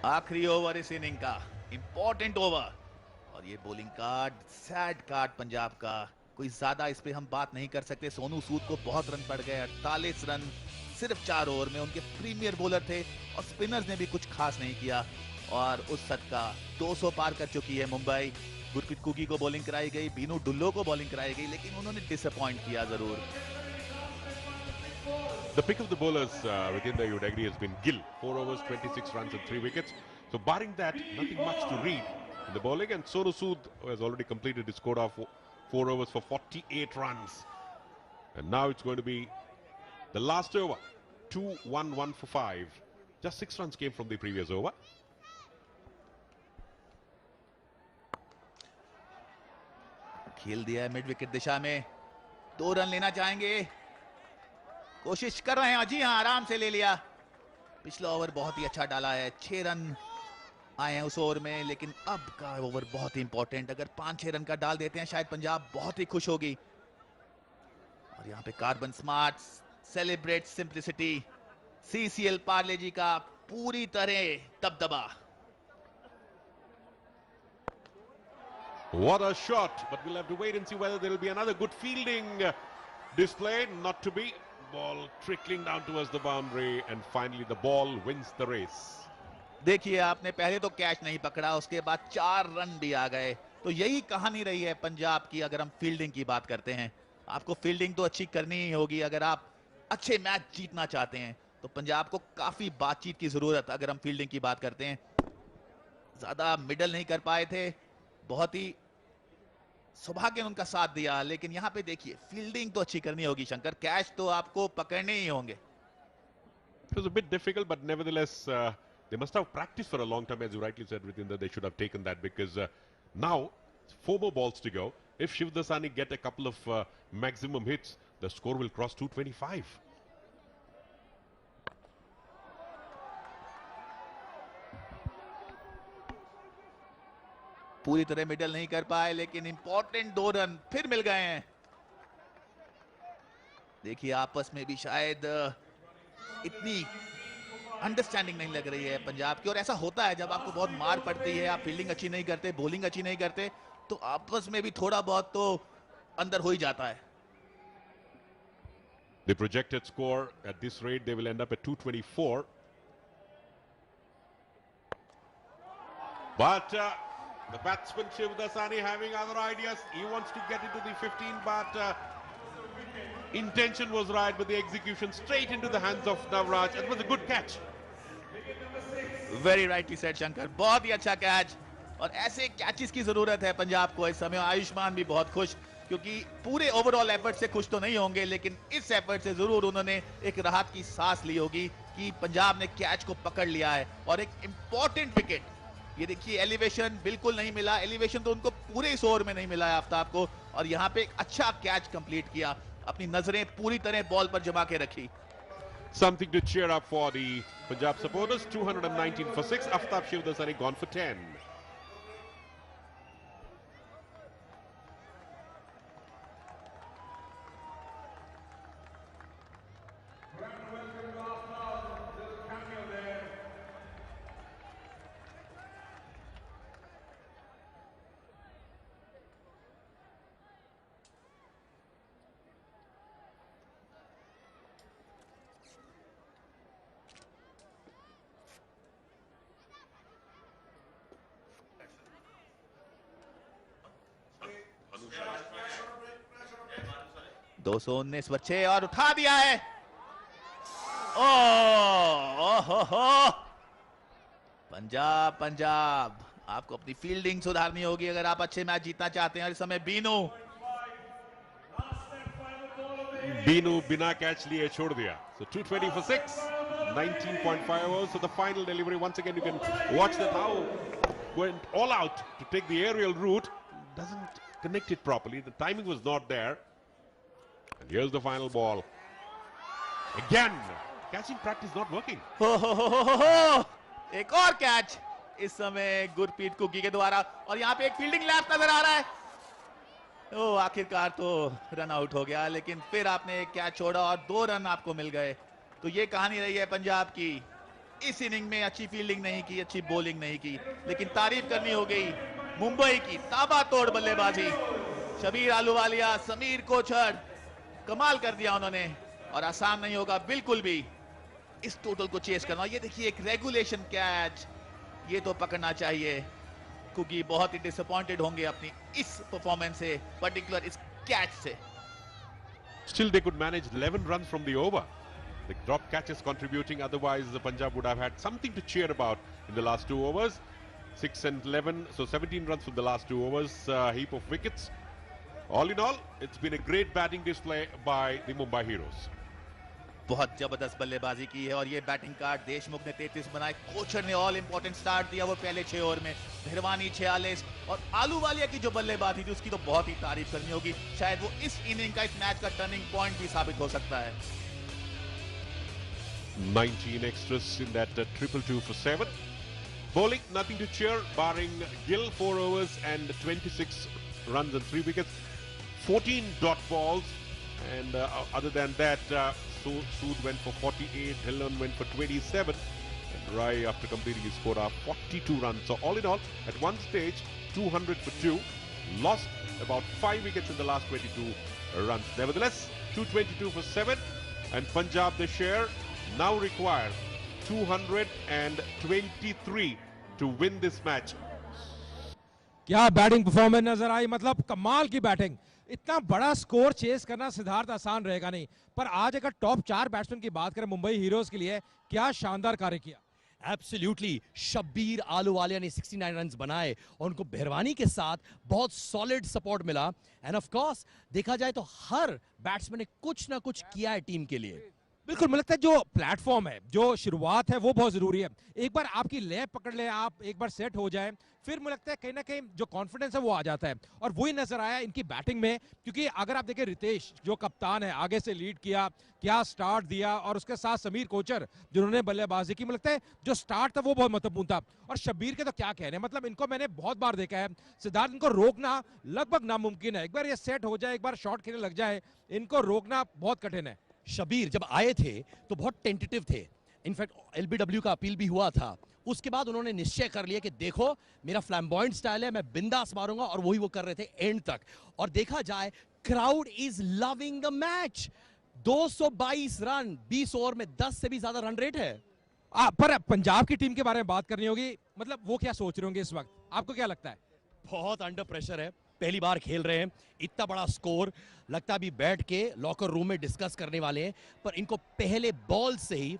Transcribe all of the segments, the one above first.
आखिरी ओवर इस इनिंग का, इंपॉर्टेंट ओवर। और ये bowling card, sad card Punjab का। कोई ज्यादा इस पे हम बात नहीं कर सकते। सोनू सूद को बहुत रन पड़ गए, 48 रन सिर्फ 4 ओवर में। उनके प्रीमियर बॉलर थे और स्पिनर्स ने भी कुछ खास नहीं किया। और उस सदका 200 पार कर चुकी है मुंबई। गुरप्रीत कुकी को बॉलिंग कराई गई, बीनू डुल्लो को बॉलिंग कराई गई, लेकिन उन्होंने डिसअपॉइंट किया जरूर। The pick of the bowlers, Vijender, you would agree, has been Gill. 4 overs, 26 runs and 3 wickets. So barring that, nothing much to read in the bowling. And Sonu Sood has already completed his quota of 4 overs for 48 runs. And now it's going to be the last over. 2-1-1 for 5. Just 6 runs came from the previous over. खेल दिया है mid wicket दिशा में, 2 run लेना चाहेंगे, कोशिश कर रहे हैं। जी हाँ, आराम से ले लिया। पिछला ओवर बहुत ही अच्छा डाला है, 6 रन आए हैं उस ओवर में, लेकिन अब का ओवर बहुत ही इंपॉर्टेंट। अगर 5-6 रन का डाल देते हैं शायद पंजाब बहुत ही खुश होगी। और यहाँ पे carbon smart celebrate simplicity, CCL Parle G का पूरी तरह दबदबा। What a shot, but we'll have to wait and see whether there will be another good fielding display. Not to be. Ball trickling down towards the boundary, and finally the ball wins the race. देखिए, आपने पहले तो catch नहीं पकड़ा, उसके बाद 4 run भी आ गए। तो यही कहानी रही है पंजाब की। अगर हम फील्डिंग की बात करते हैं, आपको फील्डिंग तो अच्छी करनी ही होगी अगर आप अच्छे मैच जीतना चाहते हैं। तो पंजाब को काफी बातचीत की जरूरत, अगर हम फील्डिंग की बात करते हैं। ज्यादा मिडल नहीं कर पाए थे, बहुत ही सौभाग्य ने उनका साथ दिया, लेकिन यहाँ पे देखिए फील्डिंग तो अच्छी करनी होगी शंकर, कैच तो आपको पकड़ने ही होंगे। It was a bit difficult, but nevertheless, they must have practiced for a long time, as you rightly said, Vijender. They should have taken that because now 4 more balls to go. If Shiv Dasani get a couple of maximum hits, the score will cross 225. पूरी तरह middle नहीं कर पाए, लेकिन important 2 run फिर मिल गए हैं। देखिए, आपस में भी शायद इतनी अंडरस्टैंडिंग नहीं लग रही है पंजाब की। और ऐसा होता है जब आपको बहुत मार पड़ती है, आप फील्डिंग अच्छी नहीं करते, बॉलिंग अच्छी नहीं करते, तो आपस में भी थोड़ा बहुत तो अंदर हो ही जाता है। The projected score at this rate, they will end up at 224. But the batsman Shiv Dasani having other ideas. He wants to get into the 15, but intention was right, but the execution straight into the hands of Navraj. It was a good catch. Very rightly said Shankar, बहुत ही अच्छा catch. और ऐसे catches की जरूरत है पंजाब को इस समय। आयुष्मान भी बहुत खुश, क्योंकि पूरे ओवरऑल एफर्ट से खुश तो नहीं होंगे, लेकिन इस एफर्ट से जरूर उन्होंने एक राहत की सांस ली होगी कि पंजाब ने कैच को पकड़ लिया है। और एक इंपॉर्टेंट विकेट, ये देखिए एलिवेशन बिल्कुल नहीं मिला, एलिवेशन तो उनको पूरे इस ओवर में नहीं मिला है आफ्ताब को। और यहाँ पे एक अच्छा कैच कंप्लीट किया, अपनी नजरें पूरी तरह बॉल पर जमा के रखी। Something to cheer up for the Punjab supporters. 219 for 6. Aftab Shiv Dasani gone for 10. दो सौ 19 पर 6 और उठा दिया है। हो पंजाब, पंजाब आपको अपनी फील्डिंग सुधारनी होगी अगर आप अच्छे मैच जीतना चाहते हैं। और इस समय बीनू बिना कैच लिए छोड़ दिया. So 220 for 6. 19.5 overs. So the final delivery, once again you can watch that how went all out to take the aerial route. Doesn't connect it properly. The timing was not there. And here's the final ball. Again, catching practice not working. हो एक और catch इस समय Gurpreet cookie के द्वारा। और यहाँ पे एक फील्डिंग लैप नजर आ रहा है। ओ आखिरकार तो रन आउट हो गया, लेकिन फिर आपने एक कैच छोड़ा और 2 रन आपको मिल गए। तो ये कहानी रही है पंजाब की। इस इनिंग में अच्छी फील्डिंग नहीं की, अच्छी बॉलिंग नहीं की, लेकिन तारीफ करनी हो गई मुंबई की ताबड़तोड़ बल्लेबाजी। शब्बीर अहलूवालिया, समीर कोचर, कमाल कर दिया उन्होंने, और आसान नहीं होगा बिल्कुल भी इस टोटल को चेस करना। ये देखिए एक रेगुलेशन कैच, ये तो पकड़ना चाहिए, क्योंकि बहुत ही डिसअपॉइंटेड होंगे अपनी इस परफॉर्मेंस से, पर्टिकुलर इस कैच से। Still, they could manage 11 runs from the over. The drop catch is contributing. Otherwise, the Punjab would have had something to cheer about in the last 2 overs. 6 and 11, so 17 runs from the last 2 overs. Heap of wickets. All in all, it's been a great batting display by the Mumbai Heroes. बहुत जबरदस्त बल्लेबाजी की है, और ये batting card Deshmukh ने 33 बनाए, कोचर ने ऑल इंपॉर्टेंट स्टार्ट दिया वो पहले 6 ओवर में, भिरवानी 46, और आलूवालिया की जो बल्लेबाजी थी उसकी तो बहुत ही तारीफ करनी होगी। शायद वो इस इनिंग का, इस मैच का टर्निंग पॉइंट भी साबित हो सकता है। 19 extras in that 2-2 for 7. Bowling, nothing to cheer, barring Gill, 4 overs and 26 runs and 3 wickets. 14 dot balls, and other than that, Sood went for 48, Dhillon went for 27, and Rai, after completing his quota, 42 runs. So all in all, at one stage, 200 for 2, lost about 5 wickets in the last 22 runs. Nevertheless, 222 for 7, and Punjab, the share, now require 223 to win this match. क्या batting performance नजर आई, मतलब कमाल की batting. इतना बड़ा score chess करना सिद्धार्थ आसान रहेगा नहीं, पर आज अगर टॉप 4 बैट्समैन की बात करें मुंबई हीरोज के लिए, क्या शानदार कार्य किया। एब्सोल्युटली, शब्बीर अहलूवालिया ने 69 रन्स बनाए और उनको भिरवानी के साथ बहुत सॉलिड सपोर्ट मिला। एंड ऑफ कोर्स देखा जाए तो हर बैट्समैन ने कुछ ना कुछ किया है टीम के लिए। बिल्कुल, मुझे लगता है जो प्लेटफॉर्म है, जो शुरुआत है, वो बहुत जरूरी है। एक बार आपकी लय पकड़ ले, आप एक बार सेट हो जाए, फिर मुझे लगता है कहीं ना कहीं जो कॉन्फिडेंस है वो आ जाता है, और वही नजर आया इनकी बैटिंग में। क्योंकि अगर आप देखें, रितेश जो कप्तान है, आगे से लीड किया, क्या स्टार्ट दिया, और उसके साथ समीर कोचर जिन्होंने बल्लेबाजी की, मुझे लगता है जो स्टार्ट था वो बहुत महत्वपूर्ण था। और शब्बीर के तो क्या कहने, मतलब इनको मैंने बहुत बार देखा है सिद्धार्थ, इनको रोकना लगभग नामुमकिन है। एक बार ये सेट हो जाए, एक बार शॉट खेलने लग जाए, इनको रोकना बहुत कठिन है। शब्बीर जब आए थे तो बहुत टेंटेटिव थे, इनफैक्ट एलबीडब्ल्यू का अपील भी हुआ था। उसके बाद उन्होंने निश्चय कर लिया कि देखो मेरा फ्लैम्बॉयंट स्टाइल है, मैं बिंदास मारूंगा, और वही वो कर रहे थे एंड तक। और देखा जाए, crowd is loving the match. 222 run 20 over में 10 से भी ज्यादा रन रेट है। पर पंजाब की टीम के बारे में बात करनी होगी, मतलब वो क्या सोच रहे होंगे इस वक्त, आपको क्या लगता है। बहुत अंडर प्रेशर है, पहली बार खेल रहे हैं, इतना बड़ा स्कोर, लगता भी बैठ के लॉकर रूम में डिस्कस करने वाले हैं। पर इनको पहले बॉल से ही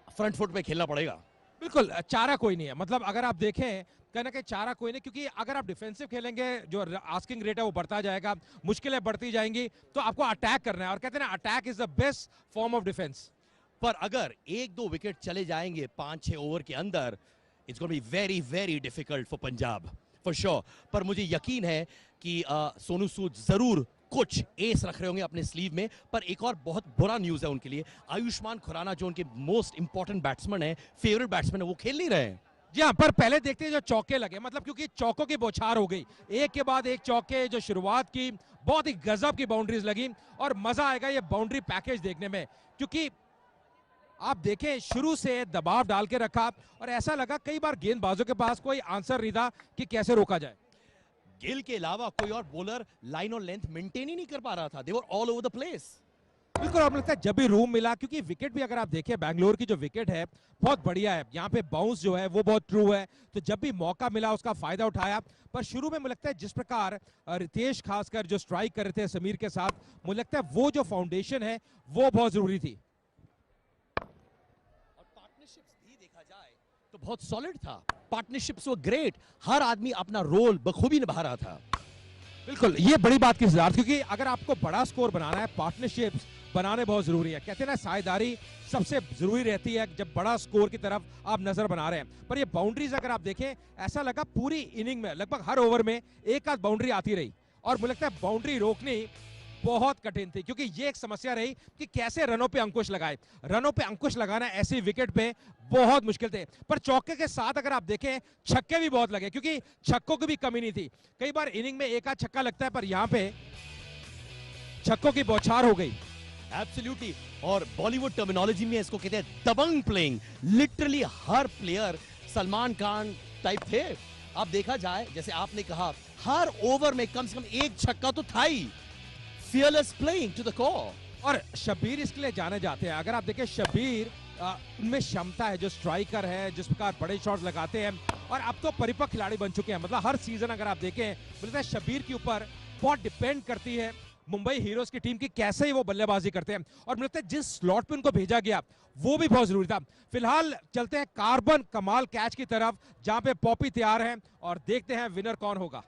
फ्रंट फुट पे खेलना पड़ेगा। बिल्कुल, चारा कोई नहीं है, मतलब अगर आप देखें कहना कि चारा कोई नहीं, क्योंकि अगर आप डिफेंसिव खेलेंगे, जो आस्किंग रेट है वो बढ़ता जाएगा, मुश्किलें बढ़ती जाएंगी, तो आपको अटैक करना है, और कहते हैं ना, attack is the best form of defence. पर अगर 1-2 विकेट चले जाएंगे 5-6 ओवर के अंदर, it's gonna be very very difficult for Punjab for sure. पर मुझे यकीन है कि सोनू सूद जरूर कुछ एस रख रहे होंगे अपने स्लीव में। पर एक और बहुत बुरा न्यूज है उनके लिए, आयुष्मान खुराना जो उनके मोस्ट इंपॉर्टेंट बैट्समैन है, फेवरेट बैट्समैन है, वो खेल नहीं रहे हैं। जी हाँ, पर पहले देखते हैं जो चौके लगे, मतलब क्योंकि चौकों की बौछार हो गई, एक के बाद एक चौके, जो शुरुआत की बहुत ही गजब की बाउंड्रीज लगी, और मजा आएगा ये बाउंड्री पैकेज देखने में। क्योंकि आप देखें, शुरू से दबाव डाल के रखा, और ऐसा लगा कई बार गेंदबाजों के पास कोई आंसर नहीं था कि कैसे रोका जाए। गिल के अलावा कोई और बॉलर लाइन और लेंथ मेंटेन ही नहीं कर पा रहा था, they were all over the place. बिल्कुल, और लगता है जब भी रूम मिला, क्योंकि विकेट भी अगर आप देखें, बैंगलोर की जो विकेट है बहुत बढ़िया है, यहाँ पे बाउंस जो है वो बहुत ट्रू है, तो जब भी मौका मिला उसका फायदा उठाया। पर शुरू में मुझे लगता है जिस प्रकार रितेश खासकर जो स्ट्राइक कर रहे थे समीर के साथ, मुझे लगता है वो जो फाउंडेशन है वो बहुत जरूरी थी। और पार्टनरशिप्स भी देखा जाए तो बहुत सॉलिड था, पार्टनरशिप्स वर ग्रेट, हर आदमी अपना रोल बखूबी निभा रहा था। बिल्कुल, ये बड़ी बात की सिद्धार्थ, क्योंकि अगर आपको बड़ा स्कोर बनाना है, पार्टनरशिप्स बनाने बहुत जरूरी है। कहते हैं ना, साझेदारी सबसे जरूरी रहती है जब बड़ा स्कोर की तरफ आप नजर बना रहे हैं। पर ये बाउंड्रीज अगर आप देखें, ऐसा लगा पूरी इनिंग में लगभग हर ओवर में एक आध बाउंड्री आती रही, और मुझे लगता है बाउंड्री रोकनी बहुत कठिन थी, क्योंकि ये एक समस्या रही कि कैसे रनों पे अंकुश लगाए। रनों पे अंकुश लगाना ऐसी विकेट पे बहुत मुश्किल थे। पर चौके के साथ अगर आप देखें, छक्के भी बहुत लगे, क्योंकि छक्कों की भी कमी नहीं थी। कई बार इनिंग में एक आध छक्का लगता है, पर यहां पे छक्कों की बौछार हो गई। एब्सोल्युटली, और बॉलीवुड टर्मिनोलॉजी में इसको कहते हैं दबंग प्लेइंग। लिटरली हर प्लेयर सलमान खान टाइप थे। अब देखा जाए, जैसे आपने कहा, हर ओवर में कम से कम एक छक्का तो था ही। Fearless playing to the core. और शब्बीर इसके लिए जाने जाते हैं। अगर आप देखें शब्बीर, उनमें क्षमता है, जो स्ट्राइकर है, जिस प्रकार बड़े शॉट्स लगाते हैं, और अब तो परिपक्व खिलाड़ी बन चुके हैं। मतलब हर सीजन अगर आप देखें, बोलते हैं शब्बीर के ऊपर बहुत डिपेंड करती है मुंबई हीरोज की टीम की कैसे ही वो बल्लेबाजी करते हैं। और मुझे लगता है जिस स्लॉट पे उनको भेजा गया वो भी बहुत जरूरी था। फिलहाल चलते हैं कार्बन कमाल कैच की तरफ, जहां पे पॉपी तैयार है, और देखते हैं विनर कौन होगा।